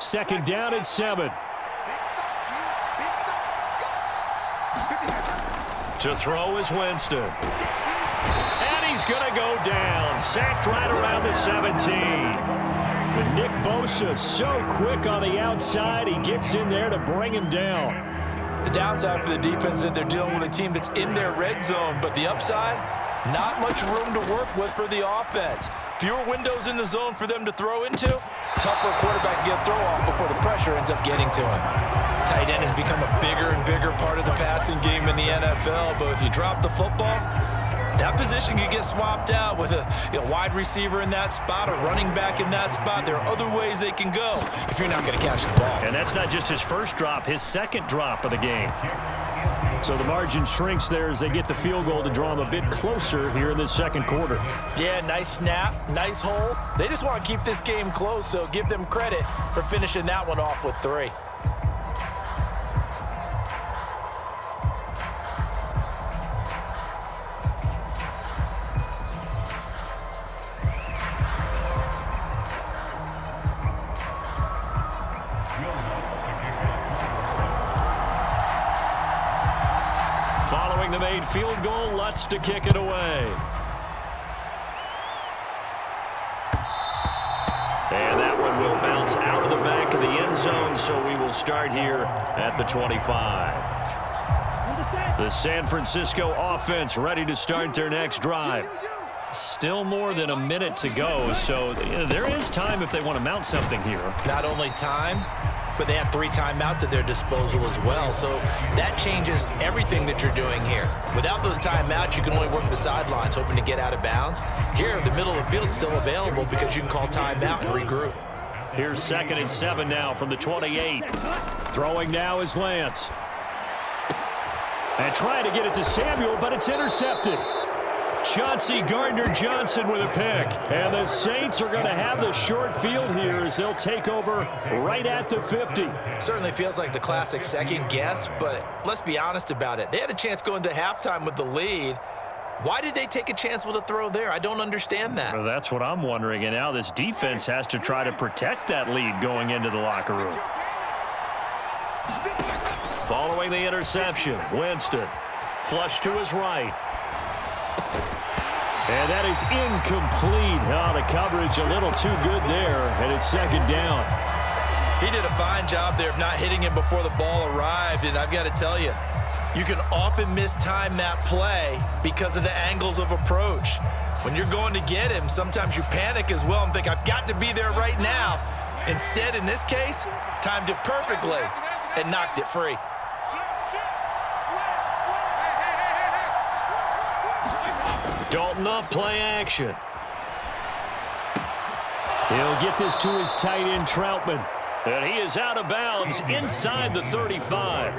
Second down and 7. To throw is Winston. And he's going to go down. Sacked right around the 17. But Nick Bosa so quick on the outside. He gets in there to bring him down. The downside for the defense that they're dealing with a team that's in their red zone, but the upside, not much room to work with for the offense. Fewer windows in the zone for them to throw into. Tougher quarterback to get a throw off before the pressure ends up getting to him. Tight end has become a bigger and bigger part of the passing game in the NFL, but if you drop the football, that position could get swapped out with a wide receiver in that spot, a running back in that spot. There are other ways they can go if you're not going to catch the ball. And that's not just his first drop, his second drop of the game. So the margin shrinks there as they get the field goal to draw them a bit closer here in this second quarter. Yeah, nice snap, nice hole. They just want to keep this game close, so give them credit for finishing that one off with 3. Following the made field goal, Lutz to kick it away. And that one will bounce out of the back of the end zone, so we will start here at the 25. The San Francisco offense ready to start their next drive. Still more than a minute to go, so there is time if they want to mount something here. Not only time, but they have 3 timeouts at their disposal as well. So that changes everything that you're doing here. Without those timeouts, you can only work the sidelines, hoping to get out of bounds. Here, the middle of the field is still available because you can call timeout and regroup. Here's 2nd and 7 now from the 28. Throwing now is Lance. And trying to get it to Samuel, but it's intercepted. Chauncey Gardner-Johnson with a pick. And the Saints are going to have the short field here as they'll take over right at the 50. Certainly feels like the classic second guess, but let's be honest about it. They had a chance going to halftime with the lead. Why did they take a chance with a throw there? I don't understand that. Well, that's what I'm wondering. And now this defense has to try to protect that lead going into the locker room. Following the interception, Winston. Flush to his right. And that is incomplete. Oh, the coverage a little too good there, and it's 2nd down. He did a fine job there of not hitting him before the ball arrived, and I've got to tell you, you can often mistime that play because of the angles of approach. When you're going to get him, sometimes you panic as well and think, I've got to be there right now. Instead, in this case, timed it perfectly and knocked it free. Dalton off play action. He'll get this to his tight end, Troutman. And he is out of bounds inside the 35.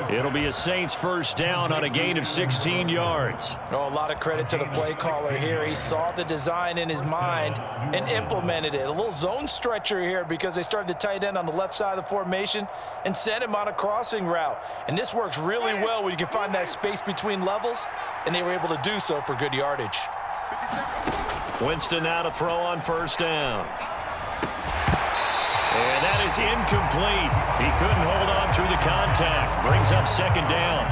It'll be a Saints first down on a gain of 16 yards. Oh, a lot of credit to the play caller here. He saw the design in his mind and implemented it. A little zone stretcher here because they started the tight end on the left side of the formation and sent him on a crossing route. And this works really well when you can find that space between levels, and they were able to do so for good yardage. Winston now to throw on first down. And that is incomplete. He couldn't hold on through the contact. Brings up 2nd down.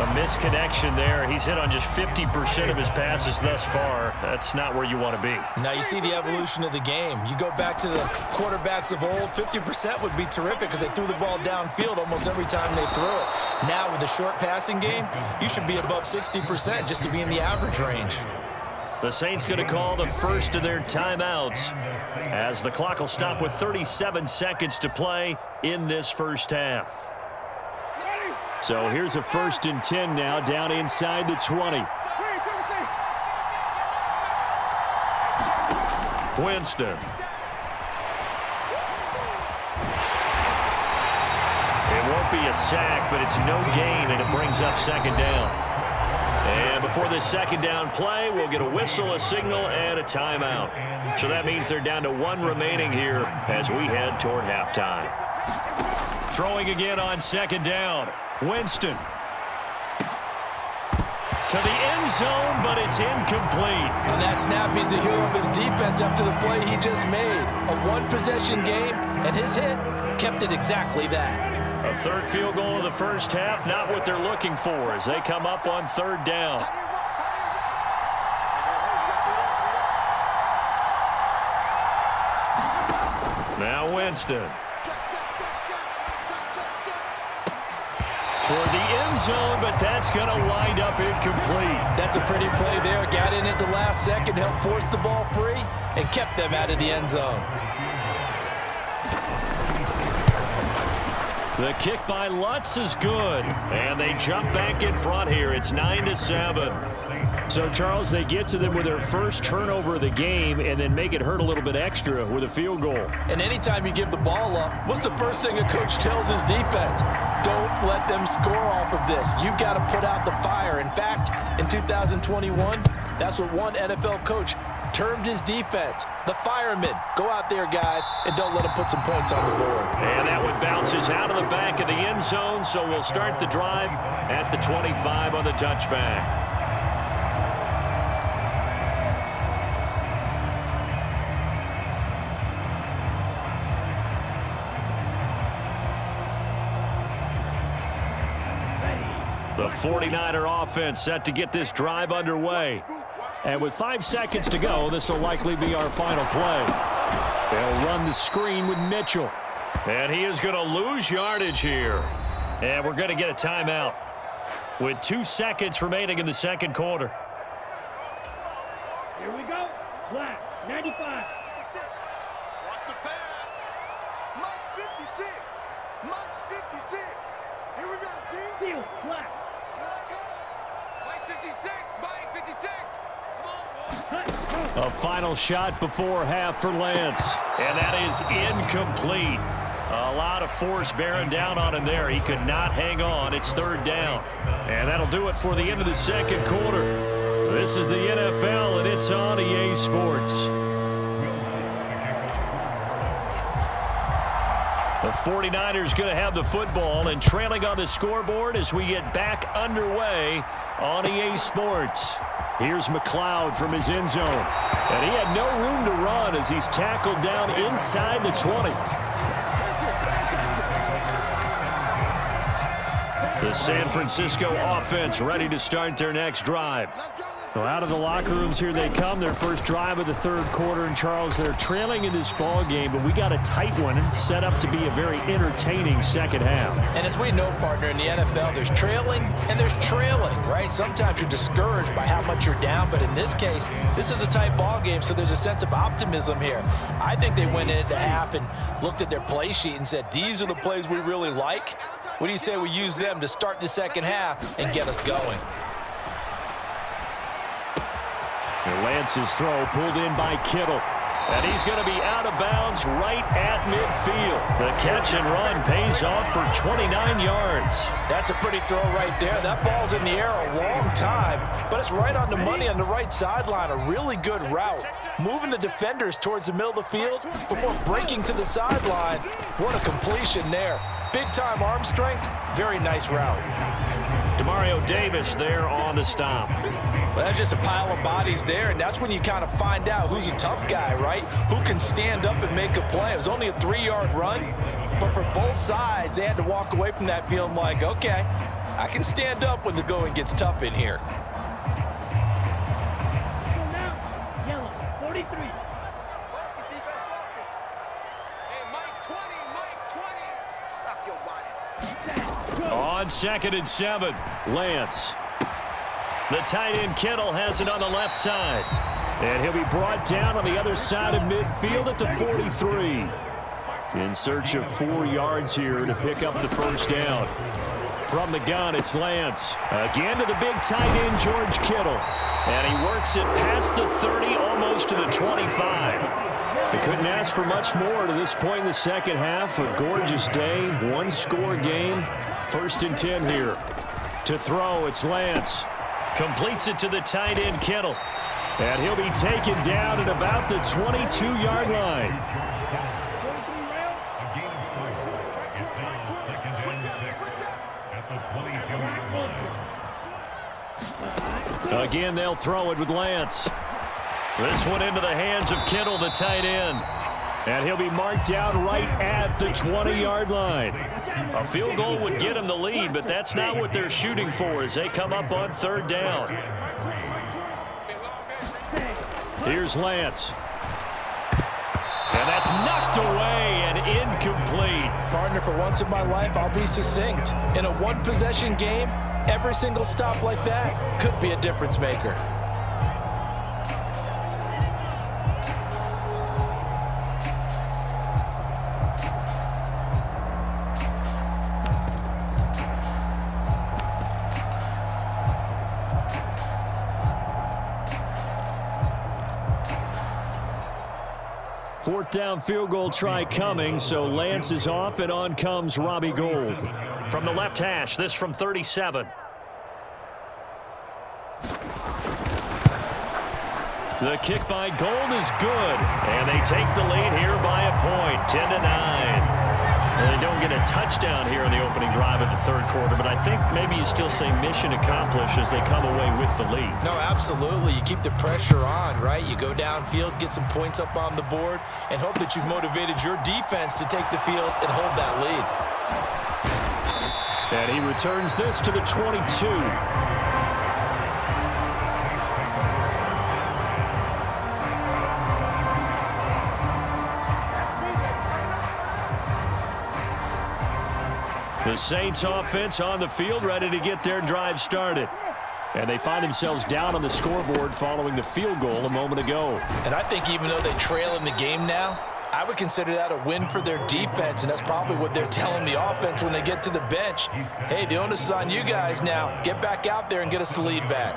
A misconnection there. He's hit on just 50% of his passes thus far. That's not where you want to be. Now you see the evolution of the game. You go back to the quarterbacks of old, 50% would be terrific because they threw the ball downfield almost every time they threw it. Now with the short passing game, you should be above 60% just to be in the average range. The Saints going to call the first of their timeouts as the clock will stop with 37 seconds to play in this first half. So here's a 1st and 10 now down inside the 20. Winston. It won't be a sack, but it's no gain, and it brings up 2nd down. And before this 2nd down play, we'll get a whistle, a signal, and a timeout. So that means they're down to 1 remaining here as we head toward halftime. Throwing again on 2nd down. Winston. To the end zone, but it's incomplete. On that snap, he's the hero of his defense after the play he just made. A one-possession game, and his hit kept it exactly that. A third field goal in the first half, not what they're looking for as they come up on third down. Now Winston. For the end zone, but that's going to wind up incomplete. That's a pretty play there. Got in at the last second, helped force the ball free, and kept them out of the end zone. The kick by Lutz is good, and they jump back in front here. It's 9-7. So, Charles, they get to them with their first turnover of the game and then make it hurt a little bit extra with a field goal. And anytime you give the ball up, what's the first thing a coach tells his defense? Don't let them score off of this. You've got to put out the fire. In fact, in 2021, that's what one NFL coach termed his defense. The firemen. Go out there, guys, and don't let them put some points on the board. And that one bounces out of the back of the end zone, so we'll start the drive at the 25 on the touchback. The 49er offense set to get this drive underway. And with 5 seconds to go, this will likely be our final play. They'll run the screen with Mitchell. And he is going to lose yardage here. And we're going to get a timeout with 2 seconds remaining in the second quarter. Here we go. Flat. 95. Watch the pass. Mike's 56. Mike's 56. Here we go, D. Field. Flat. Mike 56. Mike 56. A final shot before half for Lance. And that is incomplete. A lot of force bearing down on him there. He could not hang on. It's third down. And that'll do it for the end of the second quarter. This is the NFL, and it's on EA Sports. The 49ers going to have the football and trailing on the scoreboard as we get back underway on EA Sports. Here's McLeod from his end zone. And he had no room to run as he's tackled down inside the 20. The San Francisco offense ready to start their next drive. So out of the locker rooms here they come. Their first drive of the third quarter. And, Charles, they're trailing in this ball game, but we got a tight one set up to be a very entertaining second half. And as we know, partner, in the NFL, there's trailing and there's trailing, right? Sometimes you're discouraged by how much you're down, but in this case, this is a tight ball game, so there's a sense of optimism here. I think they went into half and looked at their play sheet and said, these are the plays we really like. What do you say we use them to start the second half and get us going? And Lance's throw pulled in by Kittle. And he's going to be out of bounds right at midfield. The catch and run pays off for 29 yards. That's a pretty throw right there. That ball's in the air a long time, but it's right on the money on the right sideline. A really good route. Moving the defenders towards the middle of the field before breaking to the sideline. What a completion there. Big-time arm strength. Very nice route. Demario Davis there on the stop. Well, that's just a pile of bodies there, and that's when you kind of find out who's a tough guy, right? Who can stand up and make a play. It was only a 3-yard run, but for both sides, they had to walk away from that feeling like, okay, I can stand up when the going gets tough in here. Now, yellow. 43. Focus, defense, focus. Hey, Mike 20. Mike 20. Stop your whining. On 2nd and 7, Lance. The tight end Kittle has it on the left side. And he'll be brought down on the other side of midfield at the 43. In search of 4 yards here to pick up the first down. From the gun, it's Lance. Again to the big tight end, George Kittle. And he works it past the 30, almost to the 25. They couldn't ask for much more to this point in the second half. A gorgeous day, one-score game. 1st and 10 here. To throw, it's Lance. Completes it to the tight end Kittle. And he'll be taken down at about the 22-yard line. Again, they'll throw it with Lance. This one into the hands of Kittle, the tight end. And he'll be marked down right at the 20-yard line. A field goal would get him the lead, but that's not what they're shooting for as they come up on third down. Here's Lance. And that's knocked away and incomplete. Partner, for once in my life, I'll be succinct. In a one-possession game, every single stop like that could be a difference maker. Fourth down field goal try coming, so Lance is off, and on comes Robbie Gould. From the left hash, this from 37. The kick by Gould is good, and they take the lead here by a point, 10-9. Well, they don't get a touchdown here in the opening drive of the third quarter, but I think maybe you still say mission accomplished as they come away with the lead. No, absolutely. You keep the pressure on, right? You go downfield, get some points up on the board, and hope that you've motivated your defense to take the field and hold that lead. And he returns this to the 22. The Saints offense on the field, ready to get their drive started. And they find themselves down on the scoreboard following the field goal a moment ago. And I think even though they trail in the game now, I would consider that a win for their defense, and that's probably what they're telling the offense when they get to the bench. Hey, the onus is on you guys now. Get back out there and get us the lead back.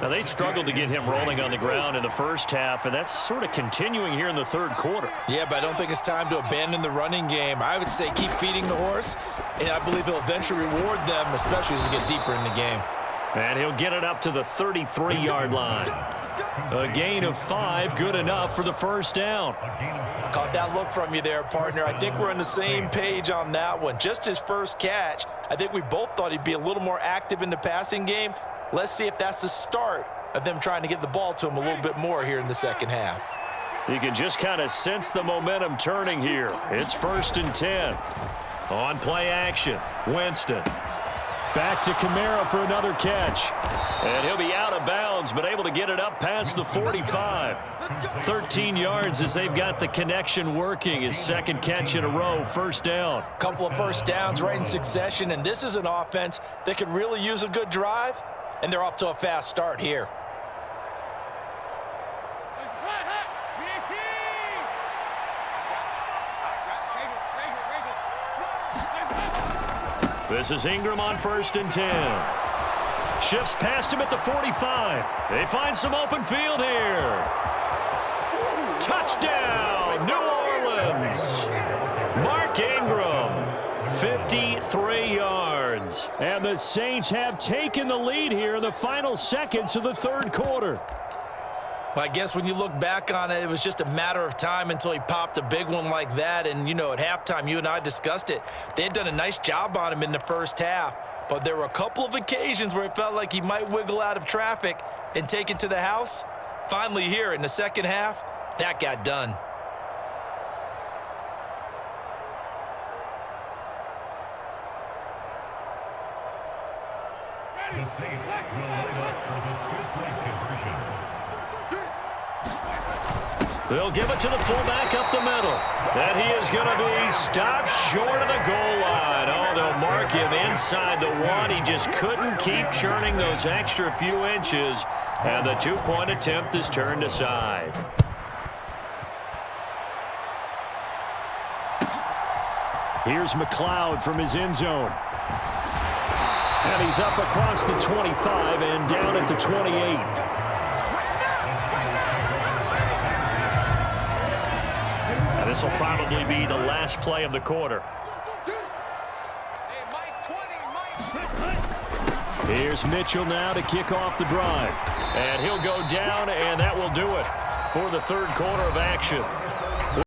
Now, they struggled to get him rolling on the ground in the first half, and that's sort of continuing here in the third quarter. Yeah, but I don't think it's time to abandon the running game. I would say keep feeding the horse, and I believe he'll eventually reward them, especially as we get deeper in the game. And he'll get it up to the 33-yard line. A gain of 5, good enough for the first down. Caught that look from you there, partner. I think we're on the same page on that one. Just his first catch, I think we both thought he'd be a little more active in the passing game. Let's see if that's the start of them trying to get the ball to him a little bit more here in the second half. You can just kind of sense the momentum turning here. It's 1st and 10. On play action, Winston. Back to Kamara for another catch. And he'll be out of bounds, but able to get it up past the 45. 13 yards as they've got the connection working. His second catch in a row, first down. Couple of first downs right in succession, and this is an offense that could really use a good drive, and they're off to a fast start here. This is Ingram on 1st and 10. Shifts past him at the 45. They find some open field here. Touchdown, New Orleans. Mark Ingram, 53 yards. And the Saints have taken the lead here in the final seconds of the third quarter. Well, I guess when you look back on it, it was just a matter of time until he popped a big one like that. And, you know, at halftime, you and I discussed it. They had done a nice job on him in the first half. But there were a couple of occasions where it felt like he might wiggle out of traffic and take it to the house. Finally here in the second half, that got done. They'll give it to the fullback up the middle. And he is going to be stopped short of the goal line. Oh, they'll mark him inside the 1. He just couldn't keep churning those extra few inches. And the 2-point attempt is turned aside. Here's McLeod from his end zone. And he's up across the 25 and down at the 28. This will probably be the last play of the quarter. Here's Mitchell now to kick off the drive. And he'll go down, and that will do it for the third quarter of action.